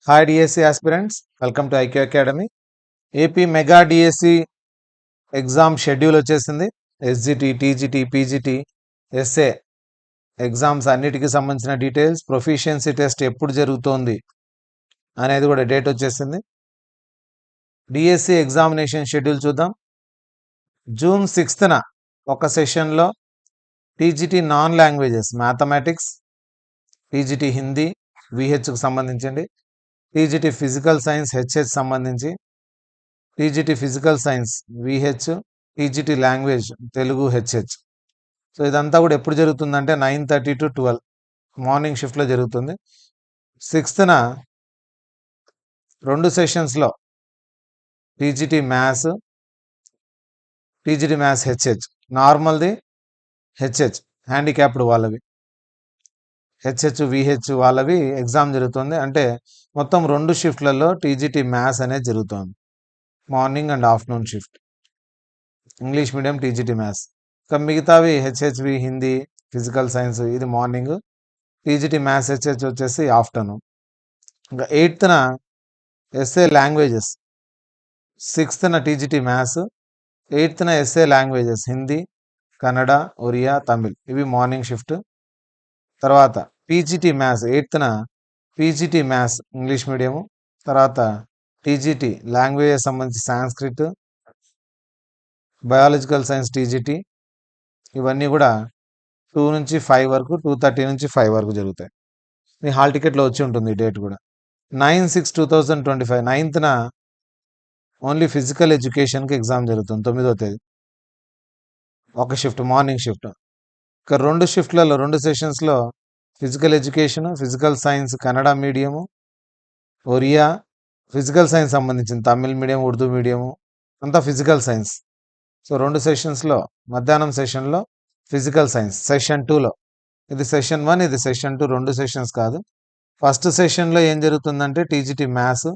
Hi DSC aspirants, welcome to IQ Academy. AP Mega DSC exam schedule వచ్చేసింది. SGT, టీజిటి, పీజిటి, SA exams అన్నిటికీ సంబంధించిన details, proficiency test ఎప్పుడు జరుగుతోంది అనేది కూడా డేట్ వచ్చేసింది. డిఎస్సి ఎగ్జామినేషన్ షెడ్యూల్ చూద్దాం. జూన్ 6న ఒక సెషన్లో TGT non languages mathematics, TGT Hindi విహెచ్కు సంబంధించండి, టీజిటి ఫిజికల్ సైన్స్ హెచ్హెచ్ సంబంధించి, TGT physical science VH, TGT language Telugu HH. So ఇదంతా కూడా ఎప్పుడు జరుగుతుందంటే 9:30 to 12 మార్నింగ్ షిఫ్ట్లో జరుగుతుంది. 6న 2 సెషన్స్లో TGT maths, TGT maths HH, నార్మల్ది హెచ్హెచ్ హ్యాండిక్యాప్డ్ వాళ్ళవి, హెచ్హెచ్ విహెచ్ వాళ్ళవి ఎగ్జామ్ జరుగుతుంది. అంటే మొత్తం 2 షిఫ్ట్లలో టీజిటి మ్యాథ్స్ అనేది జరుగుతుంది, morning and afternoon shift. English medium TGT maths. ఇంకా మిగతావి హెచ్హెచ్వి హిందీ ఫిజికల్ సైన్స్ ఇది మార్నింగ్, టీజిటి మ్యాథ్స్ హెచ్హెచ్ వచ్చేసి ఆఫ్టర్నూన్. ఇంకా 8న ఎస్ఏ లాంగ్వేజెస్, 6న టీజిటి మ్యాథ్స్, 8న ఎస్ఏ లాంగ్వేజెస్ హిందీ, కన్నడ, ఒరియా, తమిళ్ ఇవి మార్నింగ్ షిఫ్ట్. తర్వాత PGT maths 8న పీజిటి maths English medium, తర్వాత టీజిటి లాంగ్వేజెస్ సంబంధించి సాంస్క్రిట్, బయాలజికల్ సైన్స్ టీజిటి ఇవన్నీ కూడా 2 నుంచి 5 వరకు, 2:30 నుంచి 5 వరకు జరుగుతాయి. మీ హాల్ టికెట్లో వచ్చి ఉంటుంది ఈ డేట్ కూడా. 9/6/2025 9న ఓన్లీ ఫిజికల్ ఎడ్యుకేషన్కి ఎగ్జామ్ జరుగుతుంది, 9వ తేదీ ఒక షిఫ్ట్ మార్నింగ్ షిఫ్ట్. ఇక 2 షిఫ్ట్లలో 2 సెషన్స్లో physical education, physical science Kannada medium, Oriya physical science సంబంధించిన తమిళ్ మీడియం, ఉర్దూ మీడియము అంతా ఫిజికల్ సైన్స్. సో 2 సెషన్స్లో మధ్యాహ్నం సెషన్లో ఫిజికల్ సైన్స్ సెషన్ 2లో, ఇది సెషన్ 1 ఇది సెషన్ 2 2 సెషన్స్ కాదు. ఫస్ట్ సెషన్లో ఏం జరుగుతుందంటే టీజిటి మ్యాథ్స్,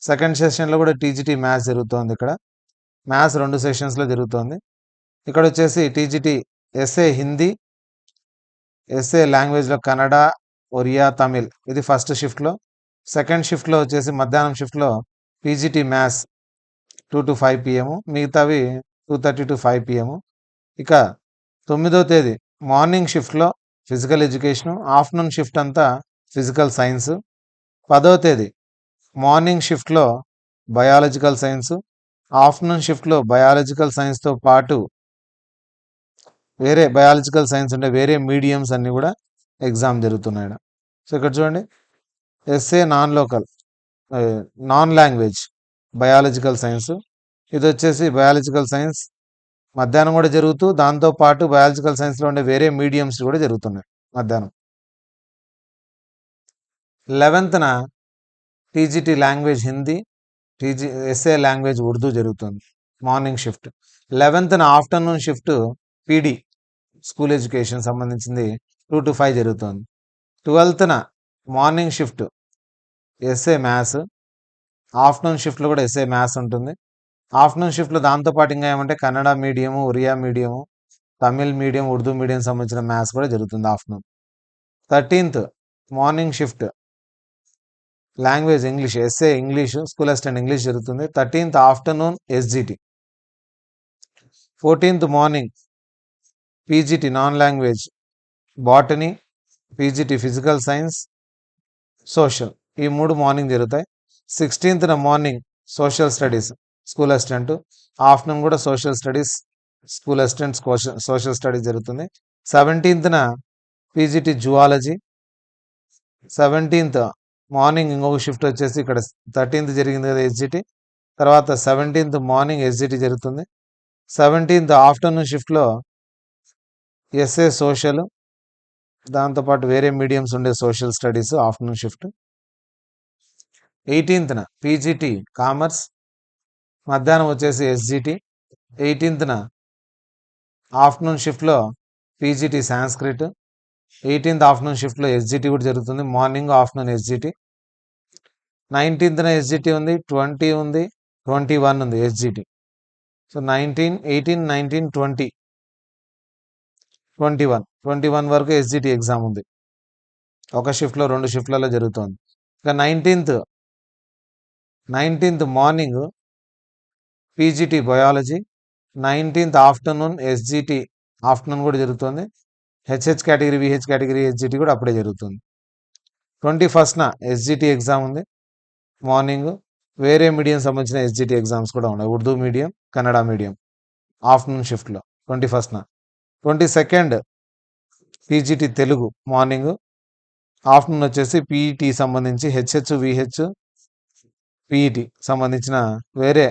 సెకండ్ సెషన్లో కూడా టీజిటి మ్యాథ్స్ జరుగుతోంది. ఇక్కడ మ్యాథ్స్ 2 సెషన్స్లో జరుగుతోంది. ఇక్కడ వచ్చేసి టీజిటి ఎస్ఏ హిందీ, ఎస్ఏ లాంగ్వేజ్లో కన్నడ, ఒరియా, తమిళ్ ఇది ఫస్ట్ షిఫ్ట్లో. సెకండ్ షిఫ్ట్లో వచ్చేసి మధ్యాహ్నం షిఫ్ట్లో టీజిటి మ్యాథ్స్ 2 to 5 PM, మిగతావి 2:30 to 5 PM. ఇక 9వ తేదీ మార్నింగ్ షిఫ్ట్లో ఫిజికల్ ఎడ్యుకేషను, ఆఫ్టర్నూన్ షిఫ్ట్ అంతా ఫిజికల్ సైన్స్. 10వ తేదీ మార్నింగ్ షిఫ్ట్లో బయాలజికల్ సైన్స్, ఆఫ్టర్నూన్ షిఫ్ట్లో బయాలజికల్ సైన్స్తో పాటు వేరే బయాలజికల్ సైన్స్ అంటే వేరే మీడియంస్ అన్నీ కూడా ఎగ్జామ్ జరుగుతున్నాయి. సో ఇక్కడ చూడండి, SA non local non language biological science, ఇది వచ్చేసి బయాలజికల్ సైన్స్ మధ్యాహ్నం కూడా జరుగుతూ దాంతోపాటు బయాలజికల్ సైన్స్లో ఉండే వేరే మీడియంస్ కూడా జరుగుతున్నాయి మధ్యాహ్నం. 11న TGT language Hindi, SA language Urdu జరుగుతుంది మార్నింగ్ షిఫ్ట్. 11న afternoon shift PD school education సంబంధించింది 2 to 5 జరుగుతుంది. 12న morning shift SA maths, afternoon షిఫ్ట్లో కూడా ఎస్ఏ మ్యాథ్స్ ఉంటుంది. ఆఫ్టర్నూన్ షిఫ్ట్లో దాంతోపాటు ఇంకా ఏమంటే Kannada medium, Oriya medium, Tamil medium, Urdu medium సంబంధించిన మ్యాథ్స్ కూడా జరుగుతుంది afternoon. 13th morning shift language English, SA English school assistant English జరుగుతుంది. 13th afternoon SGT. 14th morning PGT non language botany, PGT physical science, social ఈ 3 మార్నింగ్ జరుగుతాయి. 16th morning social studies school assistant, afternoon కూడా social studies school assistant social studies జరుగుతుంది. 17th PGT zoology. 17th morning ఇంకొక shift వచ్చేసి ఇక్కడ 13th జరిగింది కదా SGT, తర్వాత 17th మార్నింగ్ ఎస్జిటి జరుగుతుంది. 17th ఆఫ్టర్నూన్ షిఫ్ట్లో ఎస్ఏ సోషల్ దాంతోపాటు వేరే మీడియంస్ ఉండే social studies afternoon shift. 18th PGT commerce మధ్యాహ్నం వచ్చేసి ఎస్జిటి. 18th ఆఫ్టర్నూన్ షిఫ్ట్లో పీజిటి సాంస్క్రిట్. 18th ఆఫ్టర్నూన్ షిఫ్ట్లో ఎస్జిటి కూడా జరుగుతుంది, morning afternoon SGT. 19th SGT ఉంది, 20 ఉంది, 21 ఉంది ఎస్జిటి. సో 19, 18, 19, 20, 21 వరకు ఎస్జిటి ఎగ్జామ్ ఉంది. ఒక షిఫ్ట్లో 2 షిఫ్ట్లలో జరుగుతుంది. ఇక 19th 19th morning PGT biology, 19th afternoon SGT afternoon కూడా జరుగుతుంది. HH category, VH category, SGT కూడా అప్పుడే జరుగుతుంది. 21st ఎస్జిటి ఎగ్జామ్ ఉంది మార్నింగ్. వేరే మీడియం సంబంధించిన ఎస్జిటి ఎగ్జామ్స్ కూడా ఉన్నాయి, Urdu medium, Kannada medium, afternoon షిఫ్ట్లో 21st. 22nd PGT Telugu morning, afternoon వచ్చేసి పీఈటీ సంబంధించి హెచ్హెచ్, విహెచ్, పీఈటీ సంబంధించిన వేరే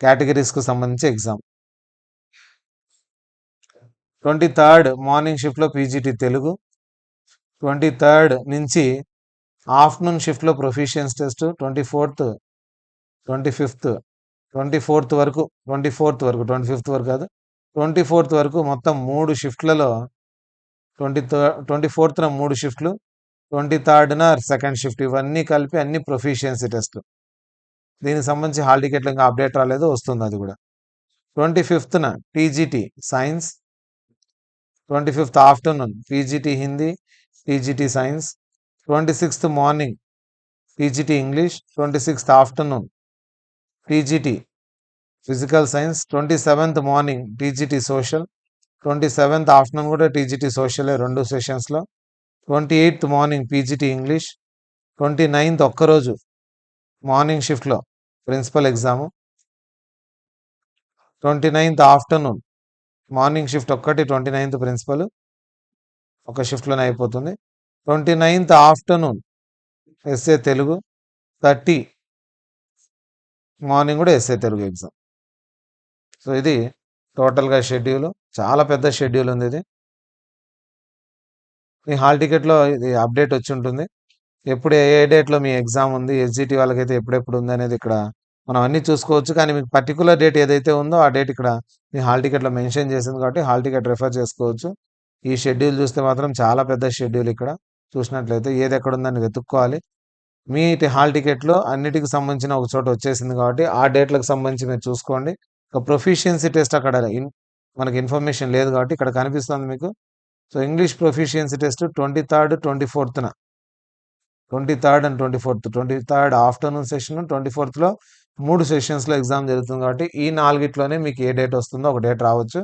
కేటగిరీస్కు సంబంధించి ఎగ్జామ్. 23rd మార్నింగ్ షిఫ్ట్లో పీజీటీ తెలుగు, 23rd నుంచి ఆఫ్టర్నూన్ షిఫ్ట్లో proficiency test, 24th, 25th, 24th వరకు 25th వరకు కాదు, 24th వరకు మొత్తం 3 షిఫ్ట్లలో 24th 3 షిఫ్ట్లు, 23rd సెకండ్ షిఫ్ట్, ఇవన్నీ కలిపి అన్ని ప్రొఫిషియన్సీ టెస్ట్లు. దీనికి సంబంధించి హాల్ టికెట్లు ఇంకా అప్డేట్ రాలేదు, వస్తుంది అది కూడా. 25th TGT science, 25th afternoon PGT Hindi, TGT science, 26th morning TGT English, 26th afternoon TGT physical science, 27th morning TGT social, 27th afternoon కూడా టీజీటీ సోషలే 2 సెషన్స్లో, 28th morning PGT English, 29th ఒక్కరోజు మార్నింగ్ షిఫ్ట్లో principal exam, 29th afternoon morning shift ఒక్కటి, 29th principal ఒక షిఫ్ట్లోనే అయిపోతుంది. 29th afternoon SA Telugu, 30 morning కూడా ఎస్ఏ తెలుగు ఎగ్జామ్. సో ఇది టోటల్గా షెడ్యూల్, చాలా పెద్ద షెడ్యూల్ ఉంది ఇది. మీ హాల్ టికెట్లో ఇది అప్డేట్ వచ్చి ఉంటుంది, ఎప్పుడు ఏ డేట్లో మీ ఎగ్జామ్ ఉంది, ఎస్జిటి వాళ్ళకైతే ఎప్పుడెప్పుడు ఉంది అనేది ఇక్కడ మనం అన్నీ చూసుకోవచ్చు. కానీ మీకు పర్టికులర్ డేట్ ఏదైతే ఉందో ఆ డేట్ ఇక్కడ మీ హాల్ టికెట్లో మెన్షన్ చేసింది కాబట్టి హాల్ టికెట్ రెఫర్ చేసుకోవచ్చు. ఈ షెడ్యూల్ చూస్తే మాత్రం చాలా పెద్ద షెడ్యూల్, ఇక్కడ చూసినట్లయితే ఏది ఎక్కడ ఉందని వెతుక్కోవాలి. మీ హాల్ టికెట్లో అన్నిటికి సంబంధించిన ఒక చోట వచ్చేసింది కాబట్టి ఆ డేట్లకు సంబంధించి మీరు చూసుకోండి. ఒక ప్రొఫిషియన్సీ టెస్ట్ అక్కడ మనకి ఇన్ఫర్మేషన్ లేదు కాబట్టి ఇక్కడ కనిపిస్తుంది మీకు. So English proficiency test 23rd, 24th, 23rd and 24th, 23rd afternoon session, 24th 3 సెషన్స్లో ఎగ్జామ్ జరుగుతుంది కాబట్టి ఈ 4 మీకు ఏ డేట్ వస్తుందో ఒక డేట్ రావచ్చు,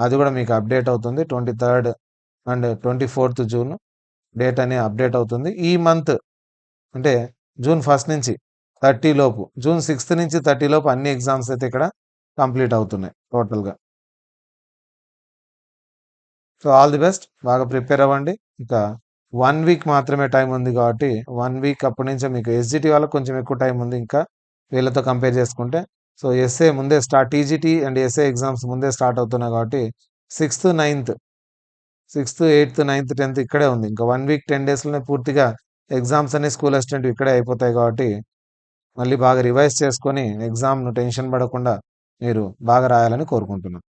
అది కూడా మీకు అప్డేట్ అవుతుంది. 23rd and 24th June date అని అప్డేట్ అవుతుంది. ఈ మంత్ అంటే June 1st నుంచి 30 లోపు, June 6th నుంచి 30 లోపు అన్ని ఎగ్జామ్స్ అయితే ఇక్కడ కంప్లీట్ అవుతున్నాయి టోటల్గా. సో ఆల్ ది బెస్ట్, బాగా ప్రిపేర్ అవ్వండి. ఇంకా 1 వీక్ మాత్రమే టైం ఉంది కాబట్టి 1 వీక్ అప్పటి నుంచే మీకు ఎస్జిటి వాళ్ళకి కొంచెం ఎక్కువ టైం ఉంది ఇంకా వీళ్ళతో కంపేర్ చేసుకుంటే. సో ఎస్ఏ ముందే start, TGT and SA exams ముందే స్టార్ట్ అవుతున్నాయి కాబట్టి 6th, 9th, 8th, 9th, 10th ఇక్కడే ఉంది. ఇంకా 1 వీక్ 10 డేస్లోనే పూర్తిగా ఎగ్జామ్స్ అన్ని స్కూల్ అసిస్టెంట్ ఇక్కడే అయిపోతాయి కాబట్టి మళ్ళీ బాగా రివైజ్ చేసుకొని ఎగ్జామ్ను టెన్షన్ పడకుండా మీరు బాగా రాయాలని కోరుకుంటున్నాను.